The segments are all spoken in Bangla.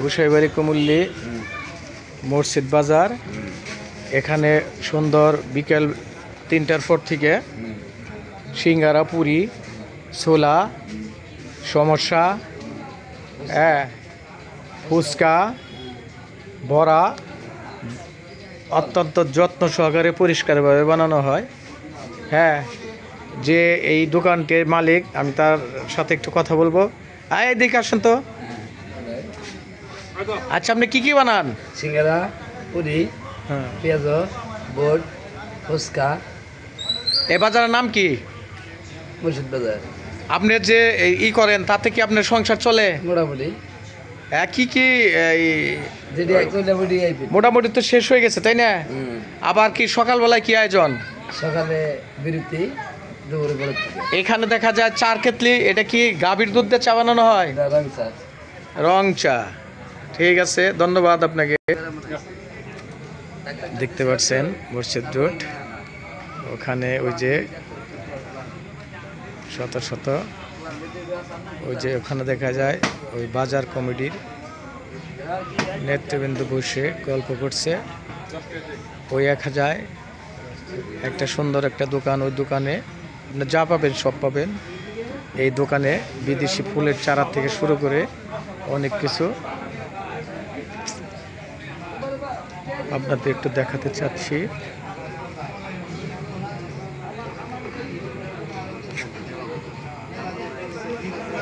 গোসাইবাড়ি কুমুল্লি মসজিদ বাজার। এখানে সুন্দর বিকেল 3টার পর থেকে সিঙ্গারা, পুরি, ছোলা, সমোসা, ফুচকা, বড়া অত্যন্ত যত্ন সহকারে পরিষ্কারভাবে বানানো হয়। যে এই দোকানটির মালিক, আমি তার সাথে একটু কথা বলবো। এদিকে আসেন তো। আচ্ছা, আপনি কি কি বানান? সিঙ্গারা, পুরি, পেঁয়াজ, বোট, ফুচকা। এই বাজারের নাম কি? মসজিদ বাজার। আপনি যে ই করেন তাতে কি আপনার সংসার চলে? মোটামুটি। কি কি মোটামুটি তো শেষ হয়ে গেছে, তাই না? আবার কি সকালবেলায় কি আয়োজন? সকালে বিরতি, দুপুরে বড়। এখানে দেখা যায় চার কেতলি। এটা কি গাভীর দুধ দিয়ে চা বানানো হয়? রং চা। ঠিক আছে, ধন্যবাদ আপনাকে। দেখতে পাচ্ছেন মসজিদ রোড, ওখানে ওই যে শত শত ওই যে ওখানে দেখা যায় ওই বাজার কমিটির নেতৃবৃন্দ বসে গল্প করছে। ওই দেখা যায় একটা সুন্দর একটা দোকান, ওই দোকানে আপনি যা পাবেন সব পাবেন। এই দোকানে বিদেশি ফুলের চারা থেকে শুরু করে অনেক কিছু আপনাদের একটু দেখাতে চাচ্ছি।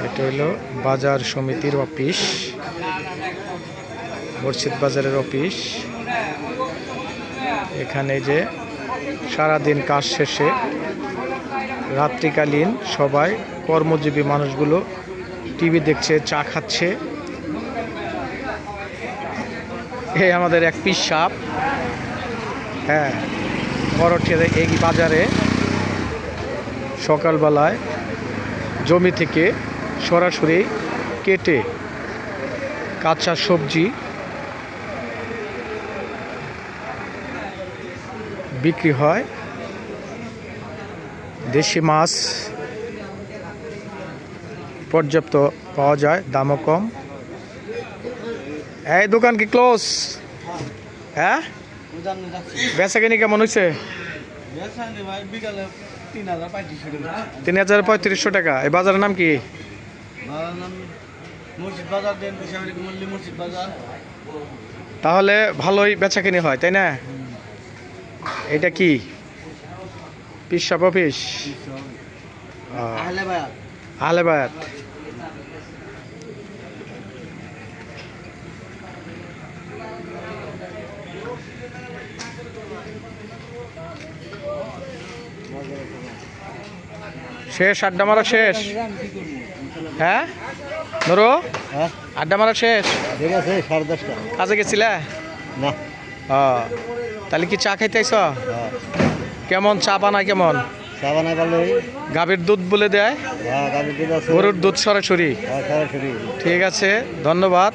এটা হলো বাজার সমিতির অফিস, মসজিদ বাজারের অফিস। এখানে যে সারাদিন কাজ শেষে রাত্রিকালীন সবাই কর্মজীবী মানুষগুলো টিভি দেখছে, চা খাচ্ছে। এই আমাদের এক পিস সাপ। করঠের এই বাজারে সকালবেলায় জমি থেকে সরাসরি কেটে কাঁচা সবজি বিক্রি হয়। দেশি মাছ পর্যাপ্ত পাওয়া যায়, দামও কম। এই দোকান কি ক্লোজ? বেচাকেনি কেমন হয়েছে? 3,3500 টাকা। এই বাজারের নাম কি? তাহলে ভালোই বেচাকেনি হয়, তাই না? এটা কি পিসাব অফিস? আহলেবায়াত। শেষ আড্ডা মারা শেষ? নুরু, আড্ডা মারা শেষ? কাজে গেছিলে? তাহলে কি চা খাইতে আইছ? কেমন চা বানায়? কেমন চা বানায়? গাভীর দুধ বলে দেয়, গরুর দুধ সরাসরি। ঠিক আছে, ধন্যবাদ।